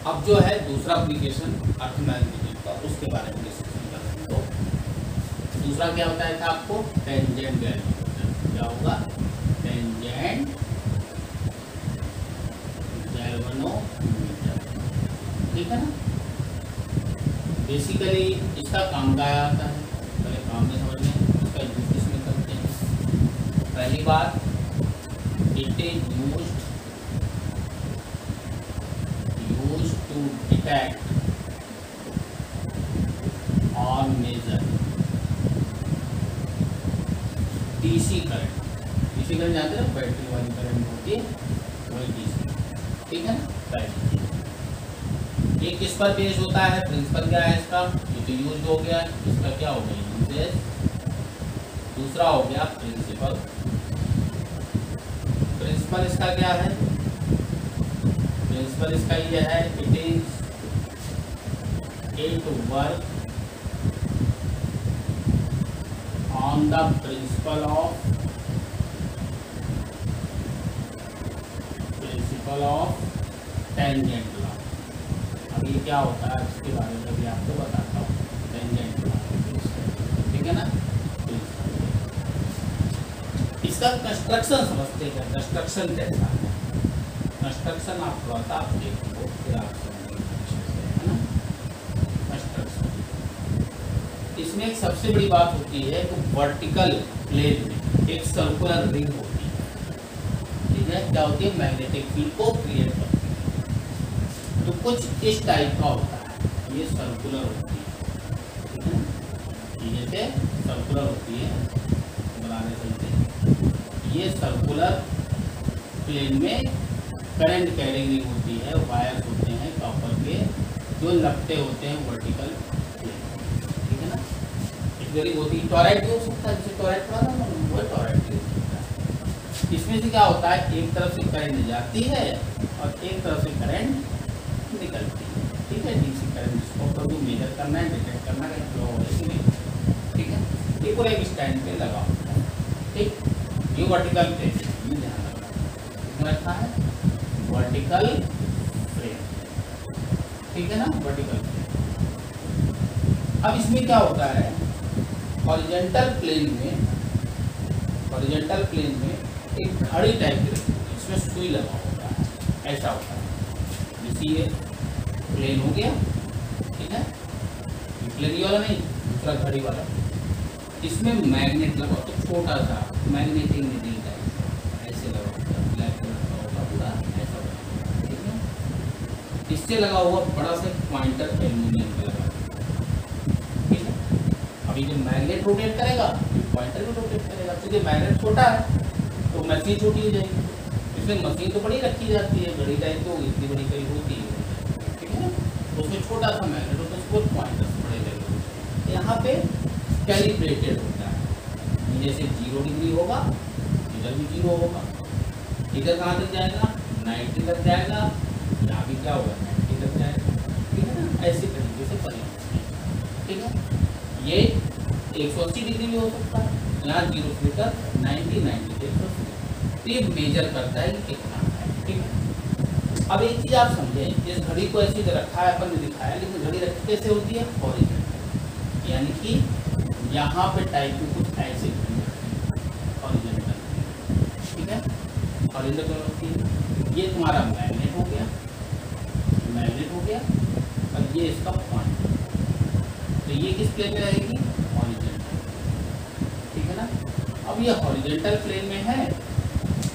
अब जो है दूसरा एप्लीकेशन अर्थ मैग्नीट्यूड का, उसके बारे में डिस्कशन कर रहे हैं। तो दूसरा क्या होता है था आपको, टेंजेंट गैल्वेनोमीटर। क्या होगा, टेंजेंट गैल्वेनोमीटर, ठीक है ना। बेसिकली इसका काम क्या आता है, पहले काम में समझ लें, इसका यूज किसमें करते हैं। पहली बात, it is used to detect और measure DC current. DC current जानते हैं, बैटरी वाली करंट होती है, वही डीसी, ठीक है ना। पहली ये किस पर बेस होता है, प्रिंसिपल क्या है इसका, ये तो यूज हो गया, इसका क्या हो गया, यूजेस। दूसरा हो गया प्रिंसिपल। प्रिंसिपल इसका क्या है, प्रिंसिपल इसका ये है, it work on the principle of tangent law. अब ये क्या होता है इसके बारे में भी आपको बताता हूँ, टेंजेंट लॉ, ठीक है ना। इसका कंस्ट्रक्शन समझते हैं, कंस्ट्रक्शन कैसा है। कंस्ट्रक्शन आप थोड़ा सा आप देखो, फिर आप समझेंगे, है ना। कंस्ट्रक्शन इसमें एक सबसे बड़ी बात होती है कि वर्टिकल प्लेन में एक सर्कुलर रिंग होती है, ठीक है। क्या होती है, मैग्नेटिक फील्ड को क्रिएट करती है। तो कुछ इस टाइप का होता है, ये सर्कुलर होती है, ठीक है ना। ये जैसे सर्कुलर होती है, बनाने चलते हैं। ये सर्कुलर प्लेन में करंट कैरिंग रिंग होती है, वायर्स होते हैं कॉपर के, जो लपटे होते हैं वर्टिकल प्लेन, ठीक है ना। इस वेरी होती है, टॉरॉइड भी हो सकता है, जैसे टॉरॉइड पड़ा ना, वो टॉरॉइड भी हो सकता है। इसमें से क्या होता है, एक तरफ से करंट जाती है और एक तरफ से करंट निकलती है, ठीक है। डीसी करंट इसको कभी मेजर करना है, डिटेक्ट करना है, फ्लो हो रही है, ठीक है। ये पूरा एक स्टैंड पे लगा होता है, ठीक। ये वर्टिकल प्लेन, ये ध्यान रखा है, वर्टिकल फ्रेम, ठीक है ना, वर्टिकल फ्रेम। अब इसमें क्या होता है, हॉरिजॉन्टल प्लेन में एक घड़ी टाइप की रहती है, इसमें सुई लगा होता है, ऐसा होता है। जैसे ये प्लेन हो गया, ठीक है, प्लेन वाला नहीं, दूसरा घड़ी वाला, इसमें मैग्नेट लगा, तो छोटा सा मैग्नेटिक नीडल टाइप ऐसे लगा होता है, ब्लैक कलर का होगा पूरा, ऐसा होगा, ठीक है। इससे लगा हुआ बड़ा सा पॉइंटर एल्यूमिनियम का लगा, ठीक है। अभी जब मैग्नेट रोटेट करेगा, पॉइंटर भी रोटेट करेगा, क्योंकि मैग्नेट छोटा है तो मशीन छोटी हो जाएगी। इसमें मशीन तो बड़ी रखी जाती है, घड़ी टाइप तो इतनी बड़ी कहीं होती है, ठीक है ना। तो उसमें छोटा सा मैग्नेट होता है, उसको पॉइंटर बड़े लगे, यहाँ पे कैलिब्रेटेड होता है। जैसे 0 डिग्री होगा, इधर भी 0 होगा, इधर कहाँ तक जाएगा, 90 तक जाएगा, यहाँ भी क्या होगा, 90 तक जाएगा, ठीक है ना। ऐसे तरीके से बने, ठीक है। ये 180 डिग्री भी हो सकता है, यहाँ 0 से लेकर 90 से 180, तो ये मेजर करता है कि कितना है, ठीक है। अब एक चीज़ आप समझें, इस घड़ी को ऐसे रखा है, अपन ने दिखाया, लेकिन घड़ी रखी कैसे होती है, हॉरिजॉन्टल, यानी कि यहाँ पे टाइप में कुछ ऐसे हॉरिजॉन्टल, ठीक है, हॉरिजॉन्टल होती है। ये तुम्हारा मैग्नेट हो गया, और ये इसका पॉइंट, तो ये किस प्लेन में रहेगी, हॉरिजॉन्टल, ठीक है ना। अब ये हॉरिजॉन्टल प्लेन में है।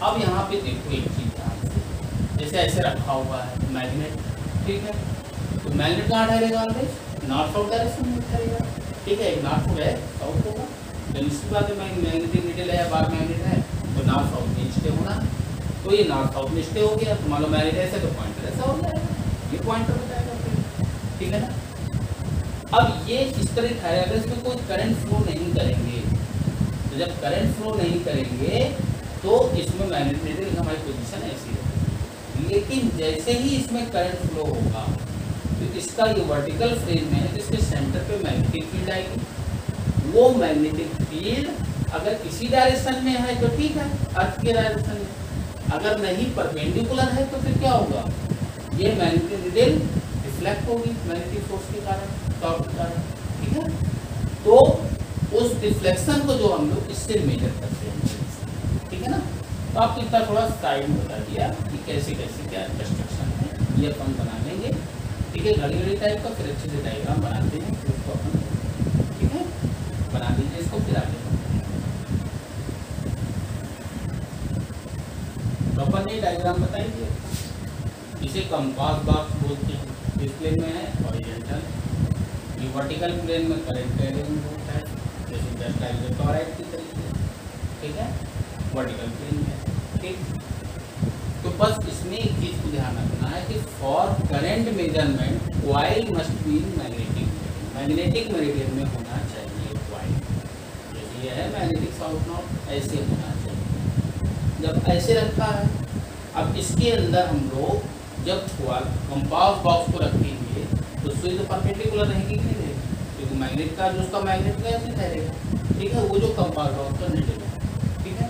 अब यहाँ पे देखो एक चीज ध्यान से, जैसे ऐसे रखा हुआ है मैग्नेट, ठीक है, तो मैग्नेट कहाँ ठहरेगा, नॉर्थ साउथ डायरेक्शन में ठहरेगा, ठीक है। एक नॉर्थ है, साउथ होगा, जब इसके बाद मैग्नेटिक नीडल है, बार मैग्नेट है, तो नॉर्थ साउथ में स्टे होना, तो ये नॉर्थ साउथ में स्टे हो गया, तो मान लो मैग्नेट ऐसे, तो पॉइंटर ऐसा हो जाएगा, ये पॉइंटर हो जाएगा फिर, ठीक है ना। अब ये इस तरह ठहरे, अगर इसमें कोई करंट फ्लो नहीं करेंगे, तो जब करंट फ्लो नहीं करेंगे तो इसमें मैग्नेटिक नीडल हमारी पोजीशन ऐसी है। लेकिन जैसे ही इसमें करंट फ्लो होगा, तो इसका ये वर्टिकल फ्रेम में है, तो इसके सेंटर पे मैग्नेटिक फील्ड आएगी। वो मैग्नेटिक फील्ड अगर इसी डायरेक्शन में है तो ठीक है, अर्थ के डायरेक्शन में, अगर नहीं परपेंडिकुलर है तो फिर क्या होगा, ये मैग्नेटिक नीडल रिफ्लेक्ट होगी मैग्नेटिक फोर्स के कारण, टॉर्क के कारण, ठीक है। तो उस डिफ्लेक्शन को जो हम लोग इससे मेजर करते हैं, ठीक है ना। तो आपको इतना थोड़ा साइड में बता दिया कि कैसे कैसे क्या कंस्ट्रक्शन है, ये अपन बना लेंगे, ठीक है। घड़ी घड़ी टाइप का फिर अच्छे से डायग्राम बनाते हैं, फिर उसको अपन, ठीक है, बना दीजिए इसको, फिर आगे तो अपन ये डायग्राम बताइए। इसे कंपास बॉक्स बोलते हैं। इस प्लेन में है हॉरिजॉन्टल, ये वर्टिकल प्लेन में करंट कैरिंग होता है, जैसे जस्ट लाइक टॉरॉइड की तरीके, ठीक है, वर्टिकल प्लेन में, ठीक। तो बस इसमें एक चीज को ध्यान रखना है कि for current measurement coil must be in magnetic meridian में होना चाहिए कॉइल। जैसे ये है मैग्नेटिक साउथ नॉर्थ, ऐसे होना चाहिए। जब ऐसे रखा है, अब इसके अंदर हम लोग जब कंपास बॉक्स को रखेंगे तो सुई तो परपेंडिकुलर रहेगी कि नहीं रहेगी, क्योंकि मैग्नेट का जो उसका मैग्नेट का ऐसे ठहरेगा, ठीक है। वो जो कंपास बॉक्स का निडल है, ठीक है,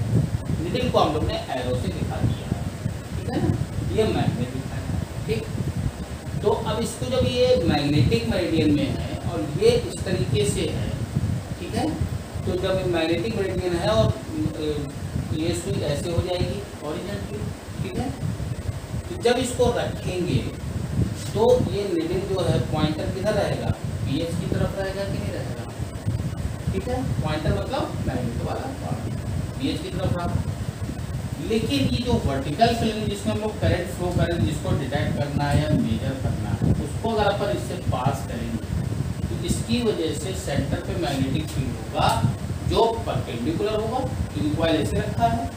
निडल को हम लोग ने एरो से दिखा दिया है, ठीक है ना, ये मैग्नेट दिखाया है, ठीक। तो अब इसको जब ये मैग्नेटिक मेरिडियन में है और ये इस तरीके से है, ठीक है, तो जब मैग्नेटिक मेरिडियन है और ये सुई ऐसे हो जाएगी हॉरिजॉन्टली, ठीक है। तो जब इसको रखेंगे तो ये निडल जो है पॉइंटर किधर रहेगा, पीएच की तरफ रहेगा कि नहीं रहेगा, ठीक है। पॉइंटर मतलब मैग्नेट वाला पार्ट पीएच की तरफ रहा। लेकिन ये जो वर्टिकल प्लेन जिसमें हम लोग करंट फ्लो करें, जिसको डिटेक्ट करना है या मेजर करना है, उसको अगर अपन इससे पास करेंगे तो इसकी वजह से सेंटर पे मैग्नेटिक फील्ड होगा जो परपेंडिकुलर होगा, क्योंकि कॉइल ऐसे रखा है,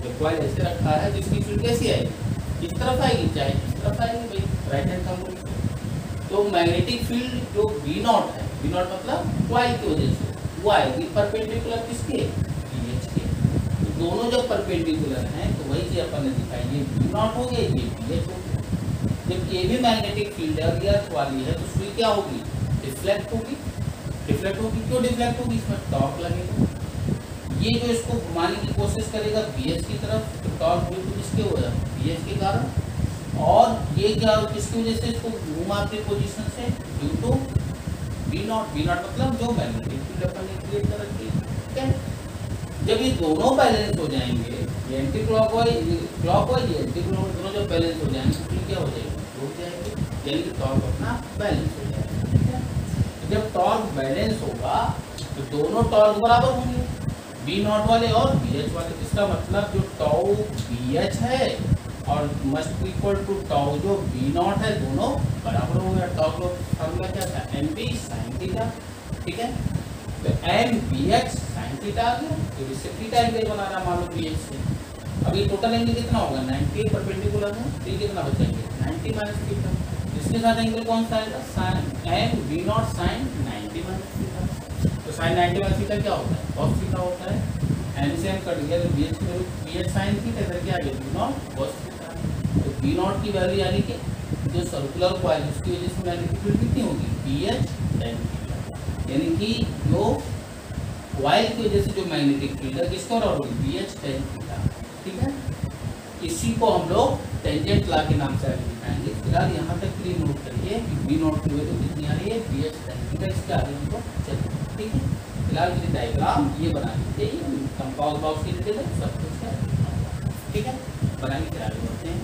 जो कॉइल ऐसे रखा है जिसकी फील्ड कैसी आएगी, इस तरफ आएगी, चाहे इस तरफ आएगी भाई, राइट हैंड का बोल। तो मैग्नेटिक फील्ड जो V नॉट है, V नॉट मतलब कॉइल की वजह से, वो आएगी परपेंडिकुलर किसके, पीएच के। तो दोनों जब परपेंडिकुलर हैं तो वही चीज अपन ने दिखाई, ये V नॉट हो गया, ये पीएच हो गया। जब ये भी मैग्नेटिक फील्ड है और ये अर्थ वाली है तो सुई क्या होगी, डिफ्लेक्ट होगी, डिफ्लेक्ट होगी। क्यों डिफ्लेक्ट होगी, इसमें टॉर्क लगेगा। ये जो इसको घुमाने की कोशिश करेगा पीएच की तरफ, तो टॉर्क ड्यू टू किसके होगा, पीएच के कारण। और ये क्या किसकी वजह से इसको घुमाते पोजीशन से, due to V naught. V naught मतलब जो मैग्नेटिक फील्ड अपन ने क्रिएट कर रखी है, ठीक है। जब ये दोनों बैलेंस हो जाएंगे, ये एंटी क्लॉकवाइज ये एंटी क्लॉकवाइज, दोनों जब बैलेंस हो जाएंगे तो क्या हो जाएगी, रुक जाएगी, यानी कि टॉर्क अपना बैलेंस हो जाएगा, ठीक है। तो जब टॉर्क बैलेंस होगा तो दोनों टॉर्क बराबर होंगे, V नॉट वाले और BH वाले। इसका मतलब जो टाउ BH है और मस्ट इक्वल टू टाउ जो V नॉट है, दोनों बराबर हो गया। टाउ का फॉर्मूला क्या था, MP sin थीटा, ठीक है। तो MBH sin थीटा आ गया, तो इससे थीटा एंगल बना रहा मान लो BH से। अब ये टोटल एंगल कितना होगा, 90 परपेंडिकुलर है, तो ये कितना बचेंगे 90 माइनस थीटा। इसके साथ एंगल कौन सा आएगा, sin V not sin 90 minus theta. तो sin 90 माइनस थीटा क्या होता है, cos थीटा होता है। एम से एम कट गया तो BH की वैल्यू BH sin थीटा, इधर क्या आ गया V नॉट cos थीटा। तो V नॉट की वैल्यू यानी कि जो सर्कुलर कॉइल उसकी वजह से मैग्नेटिक फील्ड कितनी होगी, BH tan थीटा। यानी कि जो कॉइल की वजह से जो मैग्नेटिक फील्ड है किसका बराबर होगी, BH tan थीटा, ठीक है। इसी को हम लोग टेंजेंट लॉ के नाम से आगे दिखाएंगे। फिलहाल यहाँ तक प्लीज नोट करिए कि V नॉट की वैल्यू कितनी आ रही है, BH tan थीटा। इसके आगे हमको चलिए, ठीक है। फिलहाल ये डायग्राम ये बना लीजिए, कंपास बॉक्स की डिटेल है, सब कुछ है, ठीक है। बनाने के आगे बढ़ते हैं।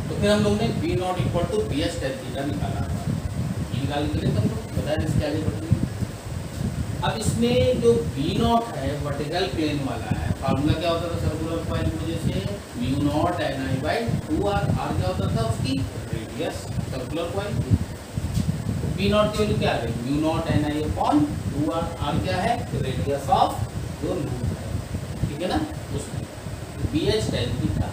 तो फिर हम लोग ने V naught equal to BH tan theta निकाला था, ये निकालने के लिए हम लोग बताया इसके आगे बढ़ते हैं। अब इसमें जो V नॉट है वर्टिकल प्लेन वाला है, फार्मूला क्या होता था सर्कुलर कॉइल की वजह से, mu naught Ni by 2r। r क्या होता था उसकी radius circular coil. V not की वैल्यू क्या है, mu naught Ni upon 2r। r क्या है, रेडियस ऑफ जो लूप है, ठीक है ना, उसमें BH tan थीटा।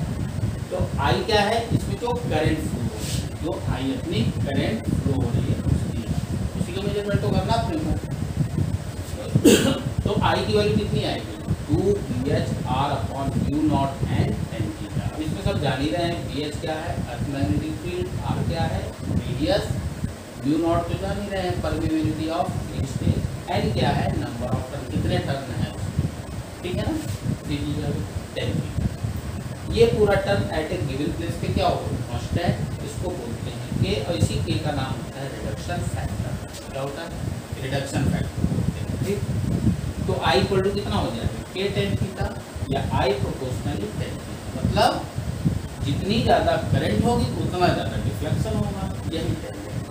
तो I क्या है, इसमें जो करंट फ्लो हो रही है, जो I अपनी करंट फ्लो हो रही है उसी का मेजरमेंट तो करना अपने को। तो I की वैल्यू कितनी आएगी, 2BH/r upon mu naught and tan theta. अब इसमें सब जान ही रहे हैं, BH क्या है अर्थ मैग्नेटिक फील्ड, R क्या है रेडियस, म्यू नॉट तो जान ही रहे हैं permeability of free space, n क्या है नंबर ऑफ टर्न, कितने टर्न है उसमें, ठीक है ना, tan थीटा। ये पूरा टर्म एट ए गिवन प्लेस पे क्या होगा, कांस्टेंट, इसको बोलते हैं के, और इसी के का नाम होता है रिडक्शन फैक्टर। क्या होता है, रिडक्शन फैक्टर बोलते हैं। ठीक, तो आई इक्वल टू कितना हो जाएगा, के टेन थीटा, या आई प्रोपोर्शनली टेन थीटा, मतलब जितनी ज़्यादा करंट होगी उतना ज़्यादा डिफ्लेक्शन होगा, यही टेंजेंट।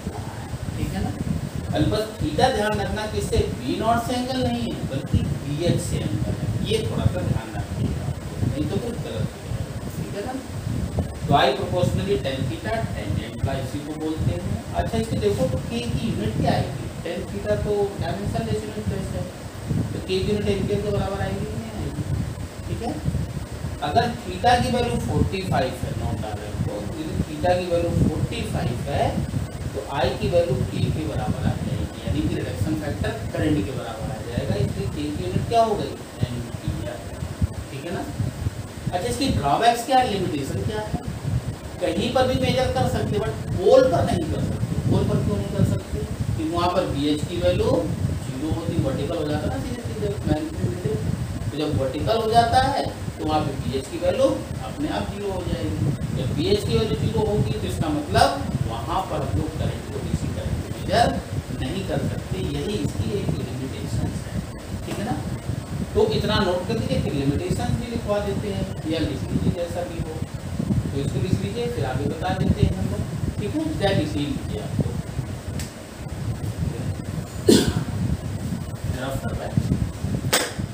ठीक है ना, अलबत्त थीटा ध्यान रखना किससे, बी नॉट से एंगल नहीं है बल्कि बी एच से एंगल है, ये थोड़ा सा ध्यान रखिएगा, नहीं तो कुछ गलत हो जाएगा। ठीक है ना, तो आई प्रोपोर्शनली टेन थीटा, टेंजेंट का इसी को बोलते हैं। अच्छा इसके देखो तो के की यूनिट क्या आएगी, टेन थीटा तो डायमेंशन डेसिमल प्लेस है, तो के की यूनिट एम्पियर के बराबर आएगी कि नहीं आएगी। ठीक है, अगर थीटा की वैल्यू 45 है, नोट डाल रहे हो, यदि थीटा की वैल्यू 45 है तो आई की वैल्यू के के बराबर आ जाएगी, यानी कि रिडक्शन फैक्टर करंट के बराबर आ जाएगा, इसलिए के की यूनिट क्या हो गई, एम्पियर। ठीक है ना, अच्छा इसकी ड्रॉबैक्स क्या है, लिमिटेशन क्या है, कहीं पर भी मेजर कर सकते बट पोल पर नहीं कर सकते। पोल पर क्यों नहीं कर सकते, क्योंकि वहाँ पर बी एच की वैल्यू 0 होती, वर्टिकल हो जाता है ना सीधे सीधे मैग्नीट्यूड, तो जब वर्टिकल हो जाता है तो वहाँ पे बी एच की वैल्यू अपने आप 0 हो जाएगी। जब बी एच की वैल्यू 0 होगी तो इसका मतलब वहाँ पर हम लोग करंट को डीसी करंट को मेजर नहीं कर सकते, यही इसकी एक लिमिटेशन है। ठीक है ना, तो इतना नोट कर लीजिए, फिर लिमिटेशन भी लिखवा देते हैं, या लिख लीजिए जैसा भी हो, तो इसको लिख लीजिए फिर आगे बता देते हैं हम लोग। ठीक है, क्या लिख लीजिए आपको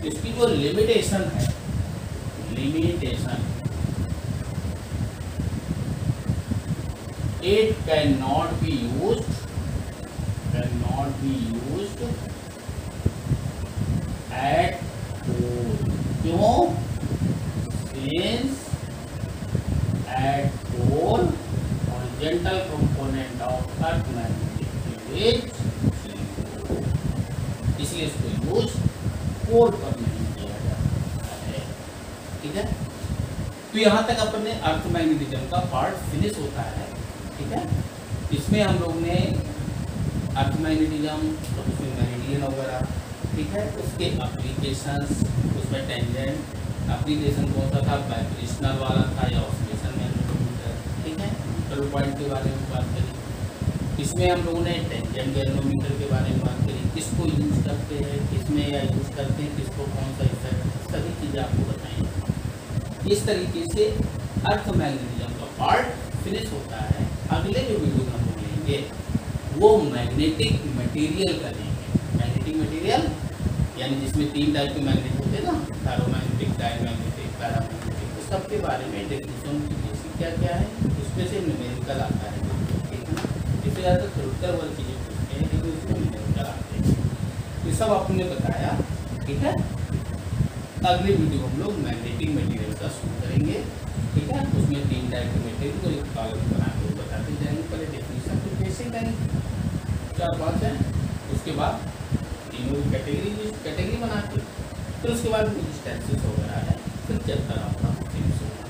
इसकी जो लिमिटेशन है, limitation it cannot be used at all, क्यों, since at all horizontal component of earth magnetic field is 0, इसलिए इसको यूज कोर पर नहीं किया जाता है। ठीक है, तो यहाँ तक अपने अर्थ मैग्नेटिज्म का पार्ट फिनिश होता है। ठीक है, इसमें हम लोग ने अर्थ मैग्नेटिज्म, उसमें मेरिडियन वगैरह, ठीक है, उसके एप्लीकेशंस, उसमें टेंजेंट एप्लीकेशन कौन सा था, वाइब्रेशनल वाला था या ऑसिलेशन मैग्नेटोमीटर। ठीक है, न्यूट्रल पॉइंट के बारे में बात करी, इसमें हम लोगों ने टेंजेंट गैल्वेनोमीटर के बारे में बात करी, किसको यूज करते हैं, किसमें या यूज करते हैं, किसको कौन सा इफेक्ट, सभी चीज़ें आपको बताएंगे। इस तरीके से अर्थ मैग्नेटिज्म का पार्ट फिनिश होता है। अगले जो वीडियो में हम लोग लेंगे वो मैग्नेटिक मटेरियल का लेंगे। मैग्नेटिक मटेरियल यानी जिसमें 3 टाइप के मैग्नेट होते हैं ना, फेरोमैग्नेटिक, डायमैग्नेटिक, पैरामैग्नेटिक, तो सबके बारे में डेफिनेशन की क्या क्या है, उसमें से न्यूमेरिकल आता है। ठीक है ना, इससे ज़्यादा थ्योरेटिकल वाली चीज़ें पूछते हैं लेकिन उसमें न्यूमेरिकल आते हैं। ये सब आपने बताया। ठीक है, अगले वीडियो हम लोग मैग्नेटिक मटेरियल का शुरू करेंगे। ठीक है, उसमें 3 टाइप के मटेरियल को एक कागज बना के बताते जाएंगे। पहले डेफिनेशन तो कैसे करेंगे, 4-5 है, उसके बाद तीनों कैटेगरी बना के, फिर उसके बाद स्टैटिस्टिक्स वगैरह है, फिर चैप्टर आपका फिनिश होगा।